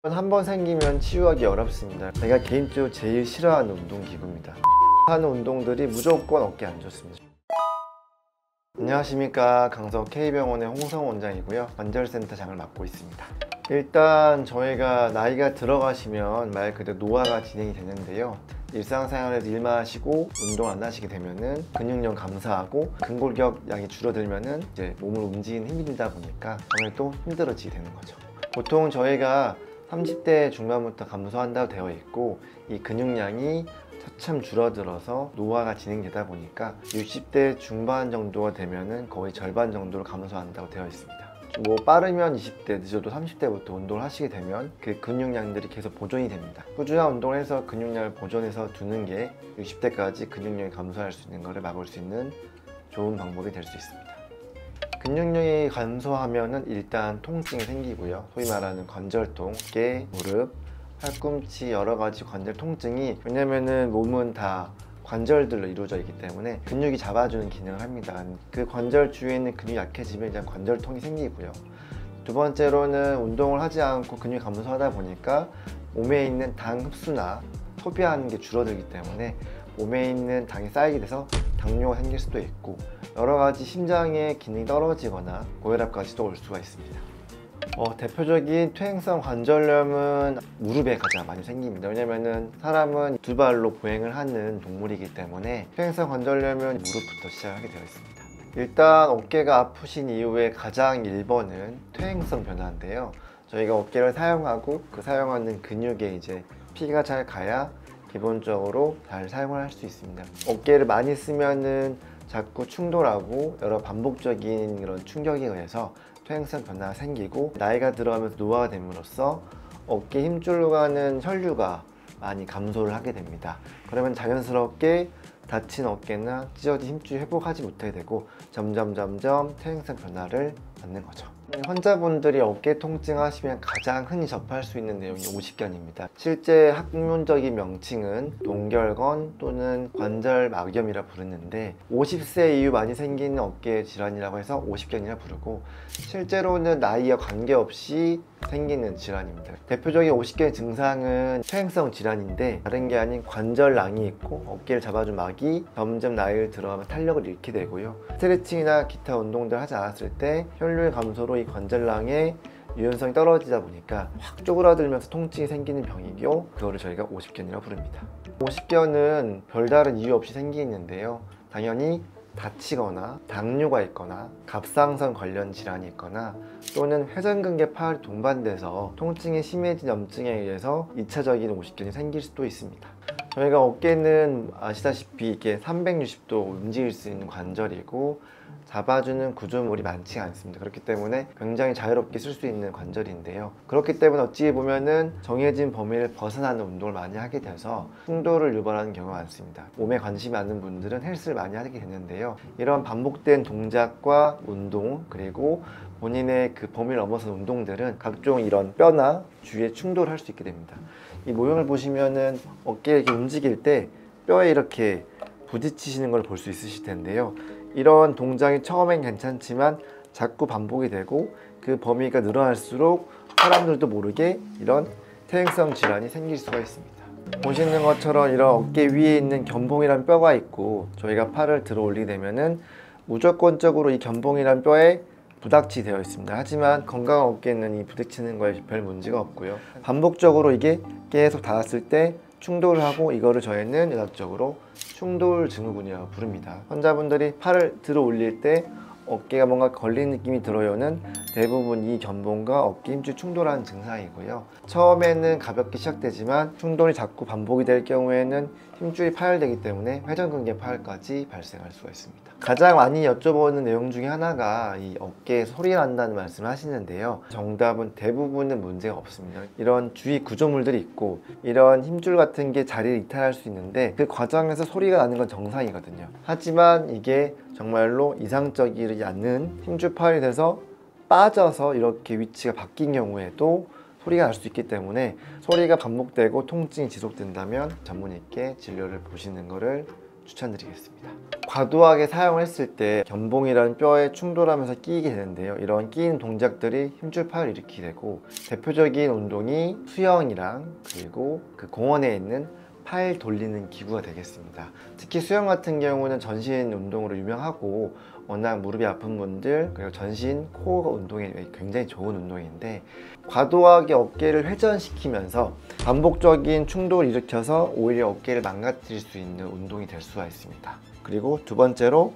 한 번 생기면 치유하기 어렵습니다. 제가 개인적으로 제일 싫어하는 운동기구입니다. 하는 운동들이 무조건 어깨에 안 좋습니다. 안녕하십니까, 강서 K병원의 홍성호 원장이고요. 관절센터장을 맡고 있습니다. 일단 저희가 나이가 들어가시면 말 그대로 노화가 진행이 되는데요. 일상생활에서 일만 하시고 운동 안 하시게 되면은 근육량 감소하고 근골격량이 줄어들면은 이제 몸을 움직이는 힘이 들다 보니까 아무래도 힘들어지게 되는 거죠. 보통 저희가 30대 중반부터 감소한다고 되어 있고, 이 근육량이 차츰 줄어들어서 노화가 진행되다 보니까 60대 중반 정도가 되면은 거의 절반 정도로 감소한다고 되어 있습니다. 뭐 빠르면 20대, 늦어도 30대부터 운동을 하시게 되면 그 근육량들이 계속 보존이 됩니다. 꾸준한 운동을 해서 근육량을 보존해서 두는 게 60대까지 근육량이 감소할 수 있는 것을 막을 수 있는 좋은 방법이 될 수 있습니다. 근육량이 감소하면은 일단 통증이 생기고요. 소위 말하는 관절통, 어깨, 무릎, 팔꿈치 여러 가지 관절 통증이, 왜냐면은 몸은 다 관절들로 이루어져 있기 때문에 근육이 잡아주는 기능을 합니다. 그 관절 주위에 있는 근육이 약해지면 일단 관절통이 생기고요. 두 번째로는 운동을 하지 않고 근육이 감소하다 보니까 몸에 있는 당 흡수나 소비하는 게 줄어들기 때문에 몸에 있는 당이 쌓이게 돼서 당뇨가 생길 수도 있고, 여러 가지 심장의 기능이 떨어지거나 고혈압까지도 올 수가 있습니다. 대표적인 퇴행성 관절염은 무릎에 가장 많이 생깁니다. 왜냐면은 사람은 두 발로 보행을 하는 동물이기 때문에 퇴행성 관절염은 무릎부터 시작하게 되어 있습니다. 일단 어깨가 아프신 이후에 가장 1번은 퇴행성 변화인데요. 저희가 어깨를 사용하고 그 사용하는 근육에 이제 피가 잘 가야 기본적으로 잘 사용을 할 수 있습니다. 어깨를 많이 쓰면은 자꾸 충돌하고 여러 반복적인 그런 충격에 의해서 퇴행성 변화가 생기고, 나이가 들어가면서 노화가 됨으로써 어깨 힘줄로 가는 혈류가 많이 감소를 하게 됩니다. 그러면 자연스럽게 다친 어깨나 찢어진 힘줄이 회복하지 못하게 되고 점점 퇴행성 변화를 받는 거죠. 환자분들이 어깨 통증 하시면 가장 흔히 접할 수 있는 내용이 오십견입니다. 실제 학문적인 명칭은 동결건 또는 관절막염이라 부르는데, 50세 이후 많이 생기는 어깨 질환이라고 해서 오십견이라 부르고, 실제로는 나이와 관계없이 생기는 질환입니다. 대표적인 오십견의 증상은 퇴행성 질환인데 다른 게 아닌 관절낭이 있고 어깨를 잡아준 막이 점점 나이를 들어가면 탄력을 잃게 되고요. 스트레칭이나 기타 운동들 하지 않았을 때 혈류의 감소로 이 관절낭의 유연성이 떨어지다 보니까 확 쪼그라들면서 통증이 생기는 병이고, 그거를 저희가 오십견이라고 부릅니다. 오십견은 별다른 이유 없이 생기는데요. 당연히 다치거나 당뇨가 있거나 갑상선 관련 질환이 있거나 또는 회전근개 파열이 동반돼서 통증이 심해진 염증에 의해서 2차적인 오십견이 생길 수도 있습니다. 저희가 어깨는 아시다시피 이게 360도 움직일 수 있는 관절이고 잡아주는 구조물이 많지 않습니다. 그렇기 때문에 굉장히 자유롭게 쓸 수 있는 관절인데요. 그렇기 때문에 어찌 보면은 정해진 범위를 벗어나는 운동을 많이 하게 돼서 충돌을 유발하는 경우가 많습니다. 몸에 관심이 많은 분들은 헬스를 많이 하게 되는데요. 이런 반복된 동작과 운동, 그리고 본인의 그 범위를 넘어선 운동들은 각종 이런 뼈나 주위에 충돌을 할 수 있게 됩니다. 이 모형을 보시면은 어깨를 이렇게 움직일 때 뼈에 이렇게 부딪히시는 걸 볼 수 있으실 텐데요. 이런 동작이 처음엔 괜찮지만 자꾸 반복이 되고 그 범위가 늘어날수록 사람들도 모르게 이런 퇴행성 질환이 생길 수가 있습니다. 보시는 것처럼 이런 어깨 위에 있는 견봉이라는 뼈가 있고, 저희가 팔을 들어 올리게 되면은 무조건적으로 이 견봉이라는 뼈에 부닥치 되어 있습니다. 하지만 건강한 어깨는 이 부딪히는 거에 별 문제가 없고요. 반복적으로 이게 계속 닿았을 때 충돌을 하고, 이거를 저희는 의학적으로 충돌 증후군이라고 부릅니다. 환자분들이 팔을 들어 올릴 때 어깨가 뭔가 걸리는 느낌이 들어요는 대부분 이 견봉과 어깨 힘줄 충돌하는 증상이고요. 처음에는 가볍게 시작되지만 충돌이 자꾸 반복이 될 경우에는 힘줄이 파열되기 때문에 회전근개 파열까지 발생할 수가 있습니다. 가장 많이 여쭤보는 내용 중에 하나가 이 어깨에 소리 난다는 말씀을 하시는데요. 정답은 대부분은 문제가 없습니다. 이런 주위 구조물들이 있고 이런 힘줄 같은 게 자리를 이탈할 수 있는데 그 과정에서 소리가 나는 건 정상이거든요. 하지만 이게 정말로 이상적이지 않는 힘줄 파열이 돼서 빠져서 이렇게 위치가 바뀐 경우에도 소리가 날 수 있기 때문에, 소리가 반복되고 통증이 지속된다면 전문의께 진료를 보시는 것을 추천드리겠습니다. 과도하게 사용을 했을 때 견봉이라는 뼈에 충돌하면서 끼이게 되는데요. 이런 끼이는 동작들이 힘줄 파열을 일으키게 되고, 대표적인 운동이 수영이랑 그리고 그 공원에 있는 팔 돌리는 기구가 되겠습니다. 특히 수영 같은 경우는 전신 운동으로 유명하고, 워낙 무릎이 아픈 분들 그리고 전신 코어 운동에 굉장히 좋은 운동인데, 과도하게 어깨를 회전시키면서 반복적인 충돌을 일으켜서 오히려 어깨를 망가뜨릴 수 있는 운동이 될 수가 있습니다. 그리고 두 번째로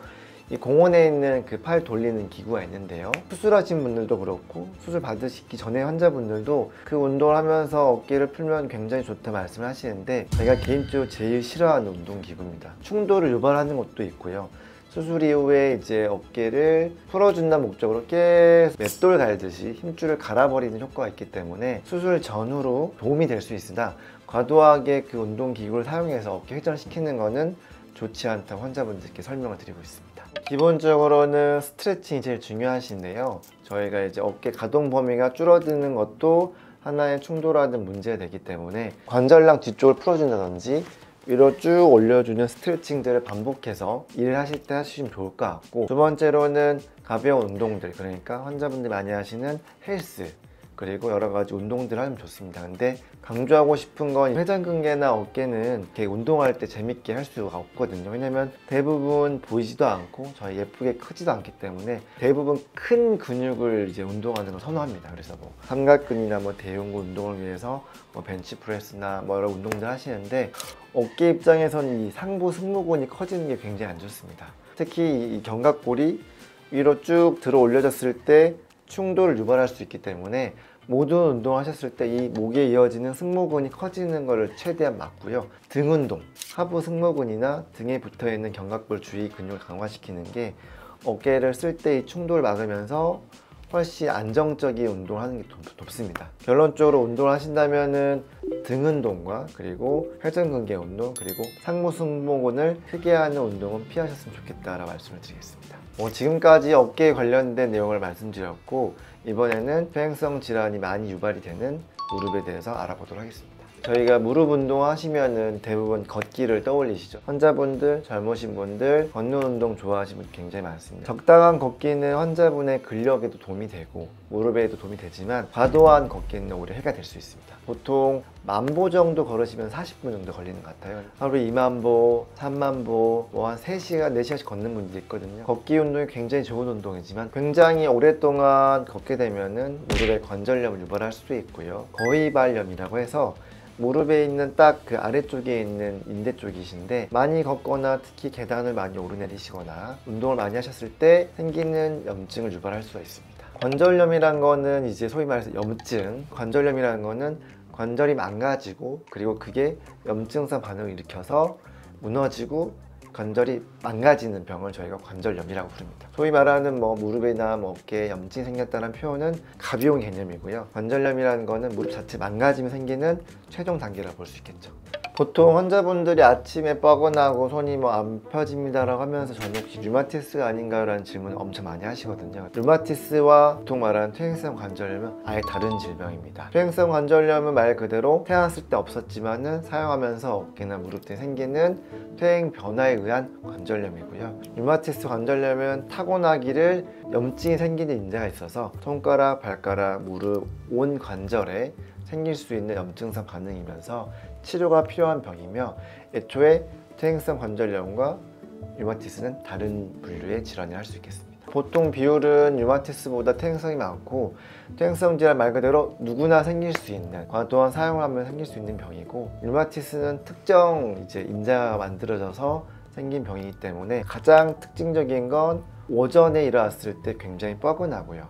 이 공원에 있는 그 팔 돌리는 기구가 있는데요. 수술하신 분들도 그렇고 수술 받으시기 전에 환자분들도 그 운동을 하면서 어깨를 풀면 굉장히 좋다 말씀을 하시는데, 제가 개인적으로 제일 싫어하는 운동 기구입니다. 충돌을 유발하는 것도 있고요. 수술 이후에 이제 어깨를 풀어준다는 목적으로 계속 맷돌 갈듯이 힘줄을 갈아버리는 효과가 있기 때문에 수술 전후로 도움이 될 수 있으나, 과도하게 그 운동 기구를 사용해서 어깨 회전시키는 것은 좋지 않다고 환자분들께 설명을 드리고 있습니다. 기본적으로는 스트레칭이 제일 중요하신데요. 저희가 이제 어깨 가동 범위가 줄어드는 것도 하나의 충돌하는 문제가 되기 때문에 관절랑 뒤쪽을 풀어준다든지 위로 쭉 올려주는 스트레칭들을 반복해서 일을 하실 때 하시면 좋을 것 같고, 두 번째로는 가벼운 운동들, 그러니까 환자분들이 많이 하시는 헬스 그리고 여러 가지 운동들을 하면 좋습니다. 근데 강조하고 싶은 건 회전근개나 어깨는 이렇게 운동할 때 재밌게 할 수가 없거든요. 왜냐면 대부분 보이지도 않고 저희 예쁘게 크지도 않기 때문에 대부분 큰 근육을 이제 운동하는 걸 선호합니다. 그래서 뭐 삼각근이나 뭐 대흉근 운동을 위해서 뭐 벤치프레스나 뭐 여러 운동들 하시는데, 어깨 입장에서는 이 상부 승모근이 커지는 게 굉장히 안 좋습니다. 특히 이 견갑골이 위로 쭉 들어 올려졌을 때 충돌을 유발할 수 있기 때문에 모든 운동 하셨을 때 이 목에 이어지는 승모근이 커지는 것을 최대한 막고요. 등 운동, 하부 승모근이나 등에 붙어있는 견갑골 주위 근육을 강화시키는 게 어깨를 쓸 때 이 충돌을 막으면서 훨씬 안정적인 운동을 하는 게 돕습니다. 결론적으로 운동을 하신다면은 등 운동과 그리고 회전근개 운동 그리고 상부 승모근을 크게 하는 운동은 피하셨으면 좋겠다라고 말씀을 드리겠습니다. 지금까지 어깨에 관련된 내용을 말씀드렸고, 이번에는 퇴행성 질환이 많이 유발이 되는 무릎에 대해서 알아보도록 하겠습니다. 저희가 무릎 운동 하시면은 대부분 걷기를 떠올리시죠. 환자분들, 젊으신 분들, 걷는 운동 좋아하시는 분 굉장히 많습니다. 적당한 걷기는 환자분의 근력에도 도움이 되고 무릎에도 도움이 되지만, 과도한 걷기는 오히려 해가 될 수 있습니다. 보통 10,000보 정도 걸으시면 40분 정도 걸리는 것 같아요. 하루에 20,000보, 30,000보, 뭐 한 3시간, 4시간씩 걷는 분들이 있거든요. 걷기 운동이 굉장히 좋은 운동이지만 굉장히 오랫동안 걷게 되면은 무릎에 관절염을 유발할 수도 있고요. 거위발염이라고 해서 무릎에 있는 딱 그 아래쪽에 있는 인대 쪽이신데, 많이 걷거나 특히 계단을 많이 오르내리시거나 운동을 많이 하셨을 때 생기는 염증을 유발할 수가 있습니다. 관절염이란 거는 이제 소위 말해서 염증, 관절염이라는 거는 관절이 망가지고 그리고 그게 염증성 반응을 일으켜서 무너지고 관절이 망가지는 병을 저희가 관절염이라고 부릅니다. 소위 말하는 뭐 무릎이나 뭐 어깨에 염증이 생겼다는 표현은 가벼운 개념이고요. 관절염이라는 거는 무릎 자체 망가지면 생기는 최종 단계라고 볼 수 있겠죠. 보통 환자분들이 아침에 뻐근하고 손이 뭐 안 펴집니다라고 하면서 저는 혹시 류마티스가 아닌가요? 라는 질문을 엄청 많이 하시거든요. 류마티스와 보통 말하는 퇴행성 관절염은 아예 다른 질병입니다. 퇴행성 관절염은 말 그대로 태어났을 때 없었지만은 사용하면서 어깨나 무릎 등에 생기는 퇴행 변화에 의한 관절염이고요. 류마티스 관절염은 타고나기를 염증이 생기는 인자가 있어서 손가락, 발가락, 무릎, 온 관절에 생길 수 있는 염증성 반응이면서 치료가 필요한 병이며, 애초에 퇴행성 관절염과 류마티스는 다른 분류의 질환이라 할 수 있겠습니다. 보통 비율은 류마티스보다 퇴행성이 많고, 퇴행성 질환 말 그대로 누구나 생길 수 있는, 과도한 사용을 하면 생길 수 있는 병이고, 류마티스는 특정 이제 인자가 만들어져서 생긴 병이기 때문에 가장 특징적인 건 오전에 일어났을 때 굉장히 뻐근하고요.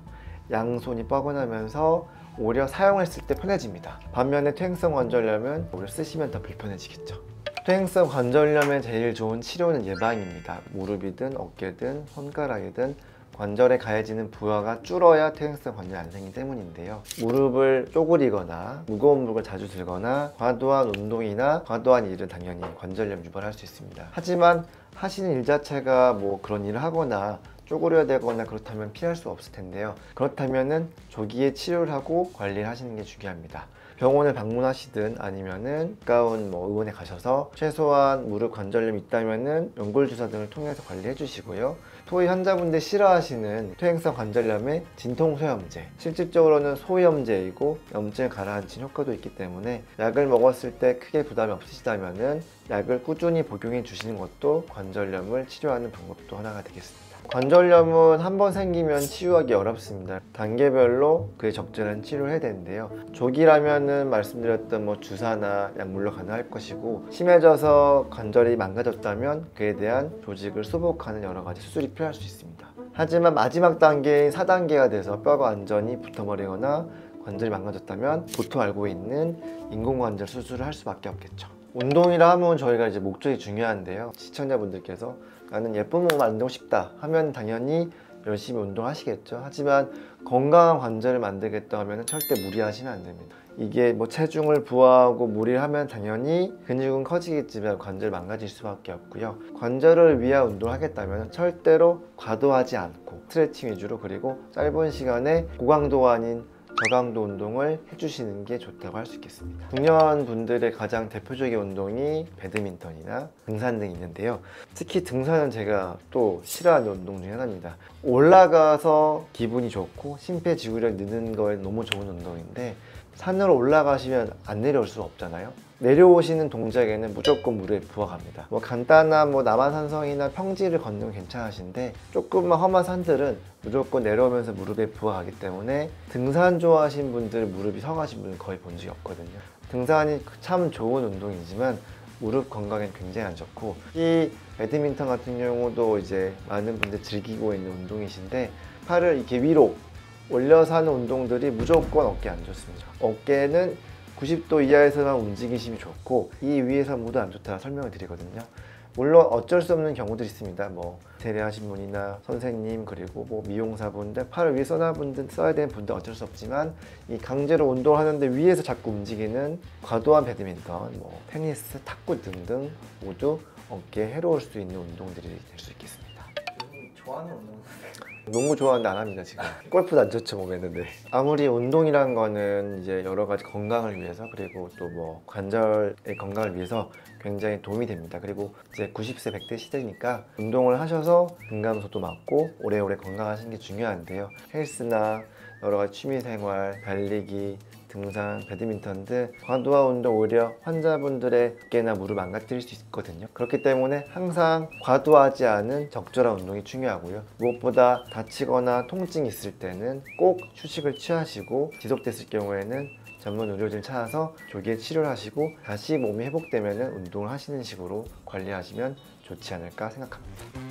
양손이 뻐근하면서 오히려 사용했을 때 편해집니다. 반면에 퇴행성 관절염은 오히려 쓰시면 더 불편해지겠죠. 퇴행성 관절염의 제일 좋은 치료는 예방입니다. 무릎이든 어깨든 손가락이든 관절에 가해지는 부하가 줄어야 퇴행성 관절이 안 생기기 때문인데요. 무릎을 쪼그리거나 무거운 무릎을 자주 들거나 과도한 운동이나 과도한 일은 당연히 관절염 유발할 수 있습니다. 하지만 하시는 일 자체가 뭐 그런 일을 하거나 쪼그려야 되거나 그렇다면 피할 수 없을 텐데요. 그렇다면은 조기에 치료를 하고 관리를 하시는 게 중요합니다. 병원을 방문하시든 아니면은 가까운 의원에 가셔서 최소한 무릎 관절염이 있다면은 연골주사 등을 통해서 관리해 주시고요. 토이 환자분들 싫어하시는 퇴행성 관절염의 진통소염제, 실질적으로는 소염제이고 염증을 가라앉히는 효과도 있기 때문에 약을 먹었을 때 크게 부담이 없으시다면은 약을 꾸준히 복용해 주시는 것도 관절염을 치료하는 방법도 하나가 되겠습니다. 관절염은 한 번 생기면 치유하기 어렵습니다. 단계별로 그에 적절한 치료를 해야 되는데요. 조기라면은 말씀드렸던 주사나 약물로 가능할 것이고, 심해져서 관절이 망가졌다면 그에 대한 조직을 수복하는 여러 가지 수술이 필요할 수 있습니다. 하지만 마지막 단계인 4단계가 돼서 뼈가 완전히 붙어버리거나 관절이 망가졌다면 보통 알고 있는 인공관절 수술을 할 수밖에 없겠죠. 운동이라 하면 저희가 이제 목적이 중요한데요. 시청자분들께서 나는 예쁜 몸을 만들고 싶다 하면 당연히 열심히 운동하시겠죠. 하지만 건강한 관절을 만들겠다 하면 절대 무리하시면 안 됩니다. 이게 체중을 부하하고 무리를 하면 당연히 근육은 커지겠지만 관절이 망가질 수밖에 없고요. 관절을 위한 운동을 하겠다면 절대로 과도하지 않고 스트레칭 위주로, 그리고 짧은 시간에 고강도가 아닌 저강도 운동을 해주시는 게 좋다고 할 수 있겠습니다. 중년 분들의 가장 대표적인 운동이 배드민턴이나 등산 등이 있는데요. 특히 등산은 제가 또 싫어하는 운동 중에 하나입니다. 올라가서 기분이 좋고 심폐지구력 느는 거에 너무 좋은 운동인데, 산으로 올라가시면 안 내려올 수 없잖아요. 내려오시는 동작에는 무조건 무릎에 부하갑니다. 간단한 남한산성이나 평지를 걷는 건 괜찮으신데, 조금만 험한 산들은 무조건 내려오면서 무릎에 부하가기 때문에 등산 좋아하시는 분들, 무릎이 성하신 분은 거의 본 적이 없거든요. 등산이 참 좋은 운동이지만 무릎 건강엔 굉장히 안 좋고, 이 배드민턴 같은 경우도 이제 많은 분들 즐기고 있는 운동이신데, 팔을 이렇게 위로 올려서 하는 운동들이 무조건 어깨에 안 좋습니다. 어깨는 90도 이하에서만 움직이시면 좋고, 이 위에서 모두 안 좋다 설명을 드리거든요. 물론 어쩔 수 없는 경우들이 있습니다. 세례하신 분이나 선생님, 그리고 미용사분들, 팔을 위에 써야 되는 분들 어쩔 수 없지만, 이 강제로 운동하는데 위에서 자꾸 움직이는 과도한 배드민턴, 테니스, 탁구 등등 모두 어깨에 해로울 수 있는 운동들이 될 수 있겠습니다. 좋아하는 운동? 농구 좋아하는데 안 합니다 지금. 골프도 안 좋죠 몸에는. 네. 아무리 운동이란 거는 이제 여러 가지 건강을 위해서, 그리고 또 관절의 건강을 위해서 굉장히 도움이 됩니다. 그리고 이제 90세 100대 시대니까 운동을 하셔서 근감소도 맞고 오래오래 건강하시는 게 중요한데요. 헬스나 여러 가지 취미생활, 달리기, 등산, 배드민턴 등 과도한 운동 오히려 환자분들의 어깨나 무릎 망가뜨릴 수 있거든요. 그렇기 때문에 항상 과도하지 않은 적절한 운동이 중요하고요. 무엇보다 다치거나 통증이 있을 때는 꼭 휴식을 취하시고, 지속됐을 경우에는 전문 의료진을 찾아서 조기에 치료를 하시고, 다시 몸이 회복되면 운동을 하시는 식으로 관리하시면 좋지 않을까 생각합니다.